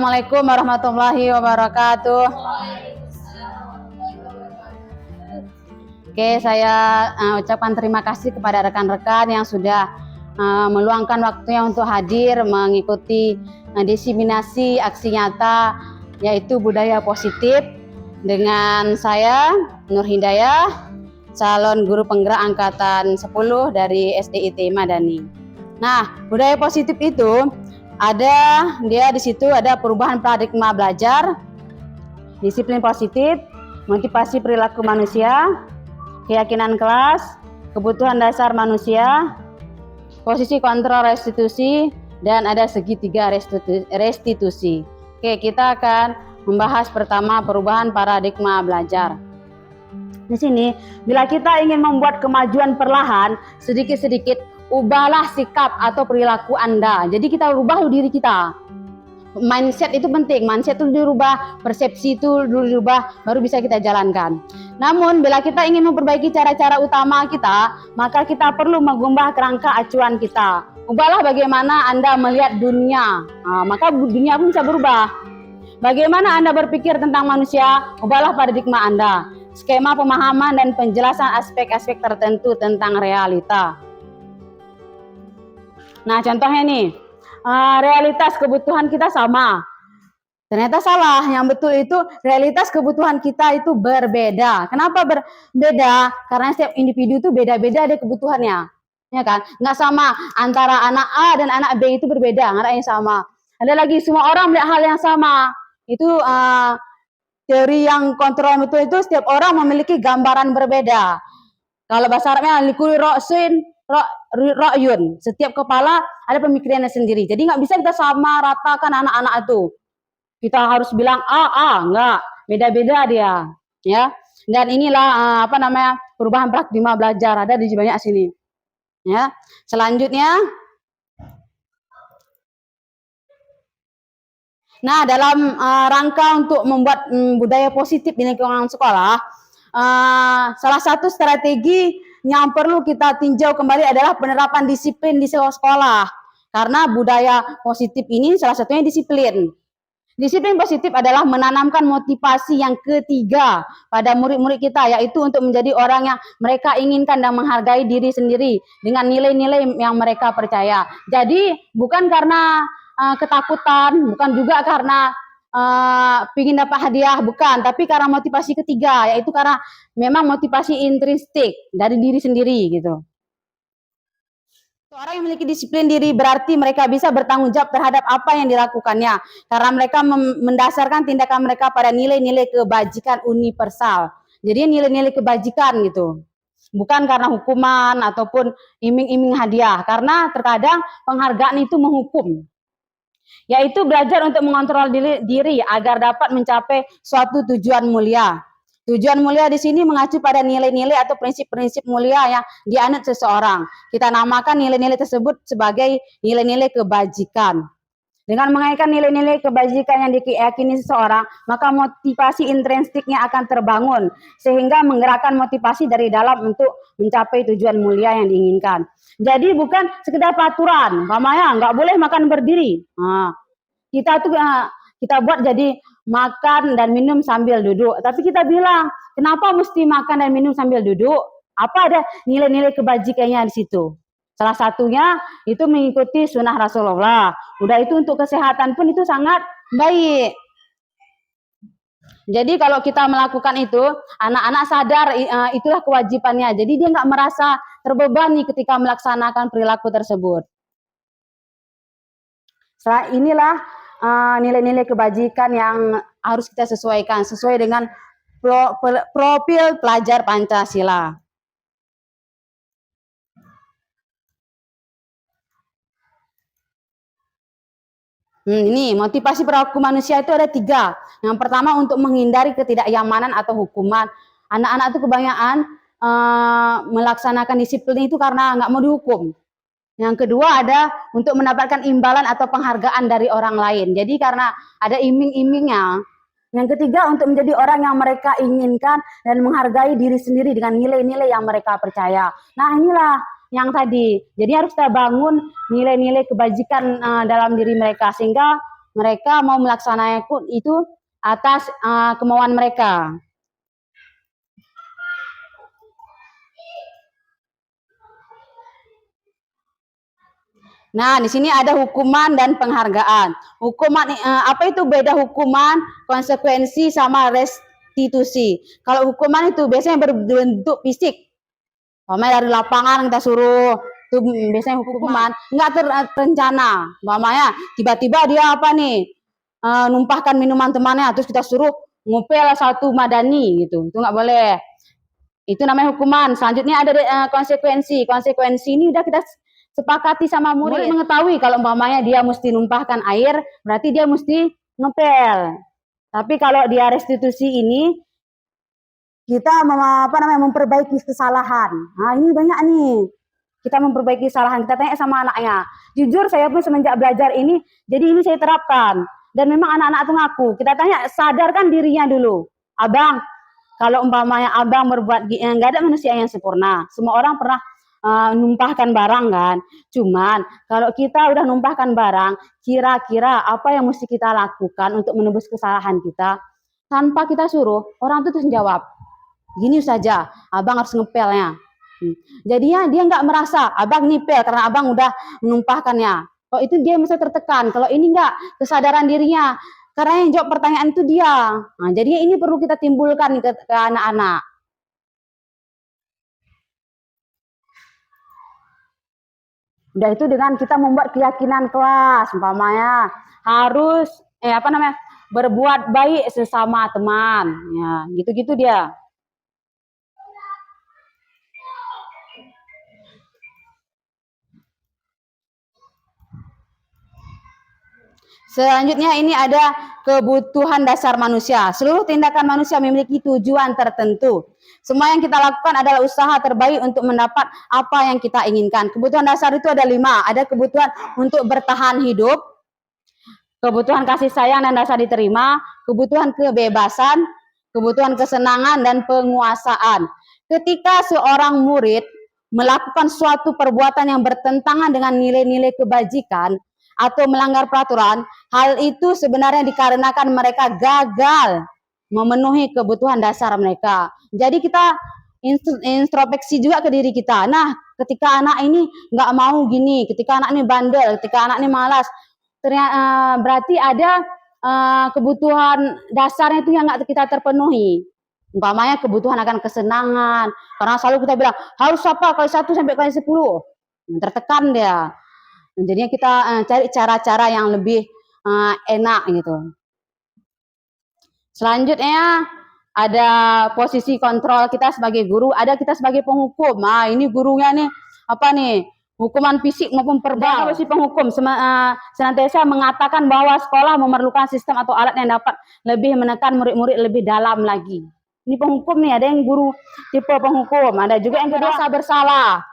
Assalamualaikum warahmatullahi wabarakatuh. Oke, saya ucapkan terima kasih kepada rekan-rekan yang sudah meluangkan waktunya untuk hadir mengikuti diseminasi aksi nyata yaitu budaya positif dengan saya Nur Hidayah, calon guru penggerak angkatan 10 dari SDIT Madani. Nah, budaya positif itu di situ ada perubahan paradigma belajar, disiplin positif, motivasi perilaku manusia, keyakinan kelas, kebutuhan dasar manusia, posisi kontrol restitusi, dan ada segitiga restitusi. Oke, kita akan membahas pertama perubahan paradigma belajar. Di sini, bila kita ingin membuat kemajuan perlahan, sedikit-sedikit ubahlah sikap atau perilaku Anda. Jadi kita ubah diri kita. Mindset itu penting. Mindset itu dirubah, persepsi itu dirubah, baru bisa kita jalankan. Namun bila kita ingin memperbaiki cara-cara utama kita, maka kita perlu mengubah kerangka acuan kita. Ubahlah bagaimana Anda melihat dunia. Maka dunia pun bisa berubah. Bagaimana Anda berpikir tentang manusia, ubahlah paradigma Anda. Skema pemahaman dan penjelasan aspek-aspek tertentu tentang realita. Nah, contohnya nih, realitas kebutuhan kita sama. Ternyata salah, yang betul itu realitas kebutuhan kita itu berbeda. Kenapa berbeda? Karena setiap individu itu beda-beda ada kebutuhannya. Ya kan? Nggak sama antara anak A dan anak B itu berbeda, nggak ada yang sama. Ada lagi semua orang melihat hal yang sama. Itu teori yang kontrol itu setiap orang memiliki gambaran berbeda. Kalau bahasa Arabnya likuli ra'sin ra'yun, setiap kepala ada pemikirannya sendiri. Jadi nggak bisa kita sama ratakan anak-anak itu. Kita harus bilang enggak, beda-beda dia, ya. Dan inilah perubahan paradigma belajar ada di banyak sini. Ya. Selanjutnya, nah dalam rangka untuk membuat budaya positif di lingkungan sekolah, salah satu strategi yang perlu kita tinjau kembali adalah penerapan disiplin di sekolah. Karena budaya positif ini salah satunya disiplin. Disiplin positif adalah menanamkan motivasi yang ketiga pada murid-murid kita, yaitu untuk menjadi orang yang mereka inginkan dan menghargai diri sendiri dengan nilai-nilai yang mereka percaya. Jadi bukan karena ketakutan, bukan juga karena ingin dapat hadiah, bukan, tapi karena motivasi ketiga, yaitu karena memang motivasi intrinsik dari diri sendiri gitu. Orang yang memiliki disiplin diri berarti mereka bisa bertanggung jawab terhadap apa yang dilakukannya, karena mereka mendasarkan tindakan mereka pada nilai-nilai kebajikan universal. Jadi nilai-nilai kebajikan gitu, bukan karena hukuman ataupun iming-iming hadiah, karena terkadang penghargaan itu menghukum. Yaitu belajar untuk mengontrol diri agar dapat mencapai suatu tujuan mulia. Tujuan mulia di sini mengacu pada nilai-nilai atau prinsip-prinsip mulia yang dianut seseorang. Kita namakan nilai-nilai tersebut sebagai nilai-nilai kebajikan. Dengan mengaitkan nilai-nilai kebajikan yang diyakini seseorang, maka motivasi intrinsiknya akan terbangun, sehingga menggerakkan motivasi dari dalam untuk mencapai tujuan mulia yang diinginkan. Jadi bukan sekedar peraturan, umpamanya nggak boleh makan berdiri. Kita buat jadi makan dan minum sambil duduk. Tapi kita bilang, kenapa mesti makan dan minum sambil duduk? Apa ada nilai-nilai kebajikannya di situ? Salah satunya itu mengikuti sunnah Rasulullah. Udah itu untuk kesehatan pun itu sangat baik. Jadi kalau kita melakukan itu, anak-anak sadar itulah kewajibannya. Jadi dia nggak merasa terbebani ketika melaksanakan perilaku tersebut. Inilah nilai-nilai kebajikan yang harus kita sesuaikan sesuai dengan profil pelajar Pancasila. Ini motivasi perilaku manusia itu ada 3. Yang pertama untuk menghindari ketidaknyamanan atau hukuman. Anak-anak itu kebanyakan melaksanakan disiplin itu karena nggak mau dihukum. Yang kedua ada untuk mendapatkan imbalan atau penghargaan dari orang lain. Jadi karena ada iming-imingnya. Yang ketiga untuk menjadi orang yang mereka inginkan dan menghargai diri sendiri dengan nilai-nilai yang mereka percaya. Nah inilah yang tadi. Jadi harus kita bangun nilai-nilai kebajikan dalam diri mereka sehingga mereka mau melaksanakan itu atas kemauan mereka. Nah, di sini ada hukuman dan penghargaan. Hukuman apa itu beda hukuman, konsekuensi sama restitusi. Kalau hukuman itu biasanya berbentuk fisik. Umpamanya dari lapangan kita suruh, itu biasanya hukuman nggak terencana. Umpamanya tiba-tiba dia apa nih, numpahkan minuman temannya, terus kita suruh ngupil satu madani gitu, itu nggak boleh. Itu namanya hukuman. Selanjutnya ada konsekuensi. Konsekuensi ini udah kita sepakati sama murid. Murid mengetahui kalau umpamanya dia mesti numpahkan air, berarti dia mesti ngepel. Tapi kalau dia restitusi ini, kita memperbaiki kesalahan. Nah, ini banyak nih. Kita memperbaiki kesalahan. Kita tanya sama anaknya. Jujur saya pun semenjak belajar ini, jadi ini saya terapkan. Dan memang anak-anak itu ngaku. Kita tanya, sadarkan dirinya dulu. Abang, kalau umpamanya abang berbuat, nggak ada manusia yang sempurna. Semua orang pernah numpahkan barang kan. Cuman kalau kita udah numpahkan barang, kira-kira apa yang mesti kita lakukan untuk menebus kesalahan kita? Tanpa kita suruh, orang itu terus jawab, gini saja, abang harus ngepelnya. Jadinya dia nggak merasa abang ngipel karena abang udah menumpahkannya. Kalau itu dia mesti tertekan. Kalau ini nggak, kesadaran dirinya. Karena yang jawab pertanyaan itu dia. Nah, jadi ini perlu kita timbulkan ke anak-anak. Udah itu dengan kita membuat keyakinan kelas, umpamanya harus berbuat baik sesama teman, ya gitu-gitu dia. Selanjutnya ini ada kebutuhan dasar manusia. Seluruh tindakan manusia memiliki tujuan tertentu. Semua yang kita lakukan adalah usaha terbaik untuk mendapat apa yang kita inginkan. Kebutuhan dasar itu ada 5. Ada kebutuhan untuk bertahan hidup, kebutuhan kasih sayang dan rasa diterima, kebutuhan kebebasan, kebutuhan kesenangan, dan penguasaan. Ketika seorang murid melakukan suatu perbuatan yang bertentangan dengan nilai-nilai kebajikan atau melanggar peraturan, hal itu sebenarnya dikarenakan mereka gagal memenuhi kebutuhan dasar mereka. Jadi kita introspeksi juga ke diri kita. Nah, ketika anak ini nggak mau gini, ketika anak ini bandel, ketika anak ini malas, ternyata berarti ada kebutuhan dasarnya itu yang nggak kita terpenuhi. Umpamanya kebutuhan akan kesenangan, karena selalu kita bilang harus apa kali 1 sampai kali 10, tertekan dia. Jadinya kita cari cara-cara yang lebih enak gitu. Selanjutnya ada posisi kontrol kita sebagai guru, ada kita sebagai penghukum. Nah, ini gurunya nih apa nih? Hukuman fisik maupun verbal. Posisi penghukum senantiasa mengatakan bahwa sekolah memerlukan sistem atau alat yang dapat lebih menekan murid-murid lebih dalam lagi. Ini penghukum nih, ada yang guru tipe penghukum, ada juga yang rasa bersalah.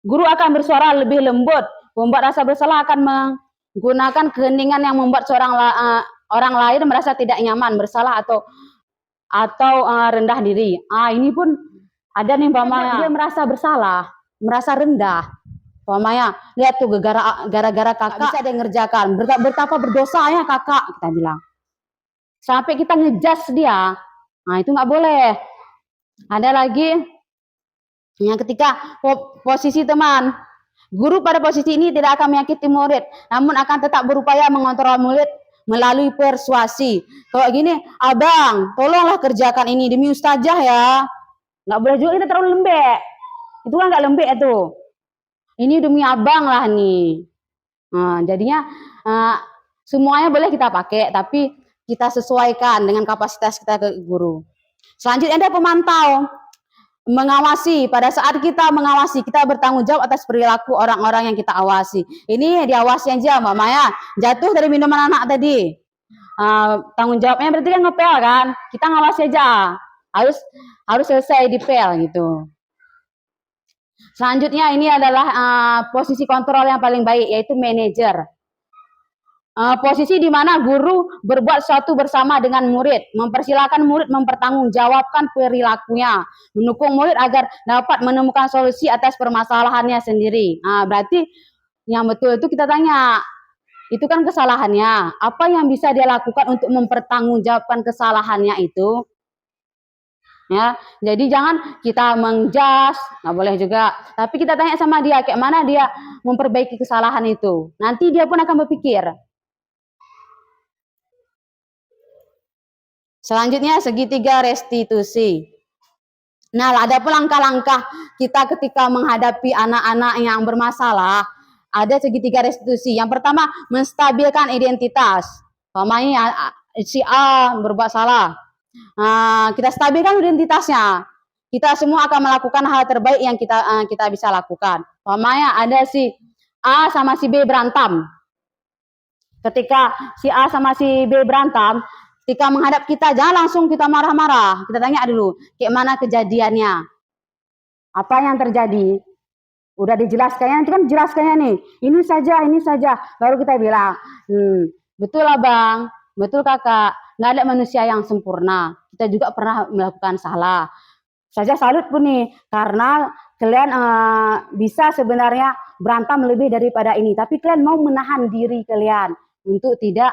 Guru akan bersuara lebih lembut, membuat rasa bersalah akan menggunakan keheningan yang membuat orang lain merasa tidak nyaman, bersalah atau rendah diri. Ini pun ada nih umpamanya dia merasa bersalah, merasa rendah. Umpamanya lihat tuh gara-gara kakak bisa dia ngerjakan, betapa berdosanya kakak, kita bilang. Sampai kita ngejudge dia. Nah, itu nggak boleh. Ada lagi yang ketika posisi teman. Guru pada posisi ini tidak akan menyakiti murid, namun akan tetap berupaya mengontrol murid melalui persuasi. Kalau gini, abang, tolonglah kerjakan ini demi ustazah ya. Nggak boleh juga kita terlalu lembek. Itu kan nggak lembek itu. Ini demi abang lah nih. Nah, jadinya semuanya boleh kita pakai, tapi kita sesuaikan dengan kapasitas kita ke guru. Selanjutnya ada pemantau. Mengawasi, pada saat kita mengawasi, kita bertanggung jawab atas perilaku orang-orang yang kita awasi. Ini diawasi aja, Mbak Maya. Jatuh dari minuman anak tadi. Tanggung jawabnya berarti kan ngepel kan? Kita ngawasi aja. Harus selesai dipel gitu. Selanjutnya ini adalah posisi kontrol yang paling baik, yaitu manajer. Posisi di mana guru berbuat sesuatu bersama dengan murid, mempersilahkan murid mempertanggungjawabkan perilakunya, mendukung murid agar dapat menemukan solusi atas permasalahannya sendiri. Berarti yang betul itu kita tanya, itu kan kesalahannya. Apa yang bisa dia lakukan untuk mempertanggungjawabkan kesalahannya itu? Ya, jadi jangan kita menjas, nggak boleh juga. Tapi kita tanya sama dia, kayak mana dia memperbaiki kesalahan itu. Nanti dia pun akan berpikir. Selanjutnya segitiga restitusi. Nah, ada pun langkah-langkah kita ketika menghadapi anak-anak yang bermasalah. Ada segitiga restitusi. Yang pertama, menstabilkan identitas. Umpamanya si A berbuat salah. Kita stabilkan identitasnya. Kita semua akan melakukan hal terbaik yang kita bisa lakukan. Umpamanya ada si A sama si B berantem. Ketika si A sama si B berantem, ketika menghadap kita, jangan langsung kita marah-marah. Kita tanya dulu, kayak mana kejadiannya? Apa yang terjadi? Udah dijelaskannya, itu kan jelaskannya nih. Ini saja. Baru kita bilang, betul lah bang, betul kakak. Nggak ada manusia yang sempurna. Kita juga pernah melakukan salah. Saya salut pun nih, karena kalian bisa sebenarnya berantem lebih daripada ini. Tapi kalian mau menahan diri kalian untuk tidak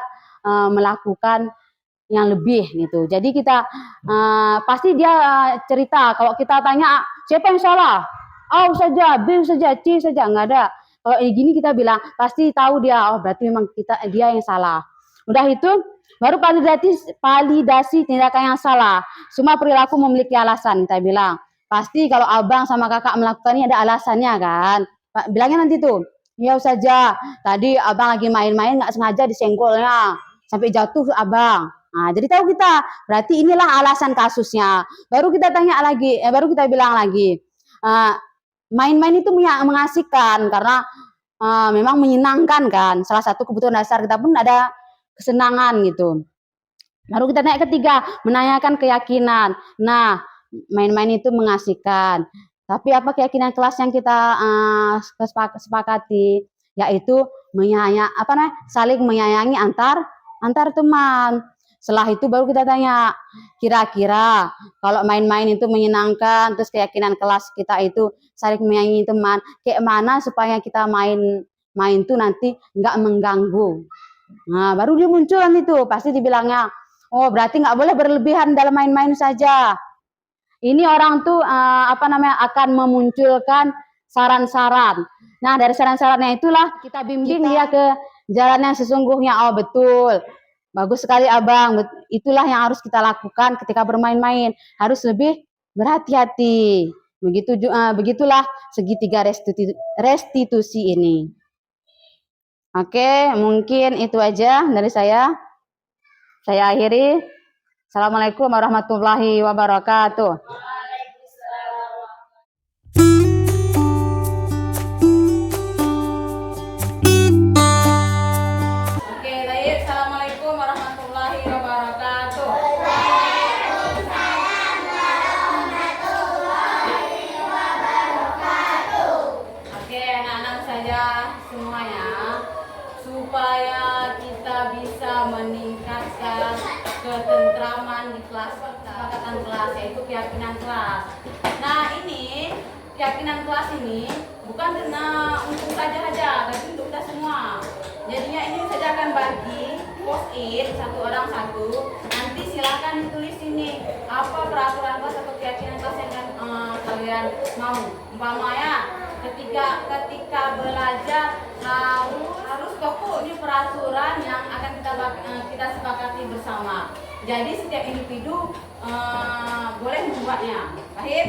melakukan yang lebih gitu. Jadi kita pasti dia cerita. Kalau kita tanya siapa yang salah, A saja, B saja, C saja, nggak ada. Kalau gini kita bilang pasti tahu dia. Oh berarti memang dia yang salah. Udah itu baru validasi tindakan yang salah. Semua perilaku memiliki alasan. Kita bilang pasti kalau abang sama kakak melakukan ini ada alasannya kan. Bilangnya nanti tuh. Ya saja. Tadi abang lagi main-main nggak sengaja disenggolnya sampai jatuh abang. Nah, jadi tahu kita, berarti inilah alasan kasusnya. Baru kita tanya lagi, baru kita bilang lagi, main-main itu mengasihkan karena memang menyenangkan kan. Salah satu kebutuhan dasar kita pun ada kesenangan gitu. Baru kita tanya ketiga, menanyakan keyakinan. Nah, main-main itu mengasihkan. Tapi apa keyakinan kelas yang kita sepakati, yaitu saling menyayangi antar teman. Setelah itu baru kita tanya, kira-kira kalau main-main itu menyenangkan, terus keyakinan kelas kita itu saling menyayangi teman, kayak mana supaya kita main tuh nanti nggak mengganggu. Nah, baru dia muncul nanti tuh, pasti dibilangnya, oh berarti nggak boleh berlebihan dalam main-main saja. Ini orang tuh akan memunculkan saran-saran. Nah, dari saran-sarannya itulah kita bimbing dia ke jalan yang sesungguhnya. Oh betul. Bagus sekali abang, itulah yang harus kita lakukan ketika bermain-main. Harus lebih berhati-hati. Begitulah segitiga restitusi ini. Oke, mungkin itu aja dari saya. Saya akhiri. Assalamualaikum warahmatullahi wabarakatuh. Supaya kita bisa meningkatkan ketentraman di kelas kita, kesepakatan kelas, yaitu keyakinan kelas. Nah ini keyakinan kelas ini bukan untuk saja, tapi untuk kita semua. Jadinya ini saya akan bagi post-it satu orang satu. Nanti silakan ditulis ini apa peraturan kelas atau keyakinan kelas yang kalian mau. Umpamanya ketika belajar harus pokok ini peraturan yang akan kita sepakati bersama. Jadi setiap individu boleh membuatnya. Paham?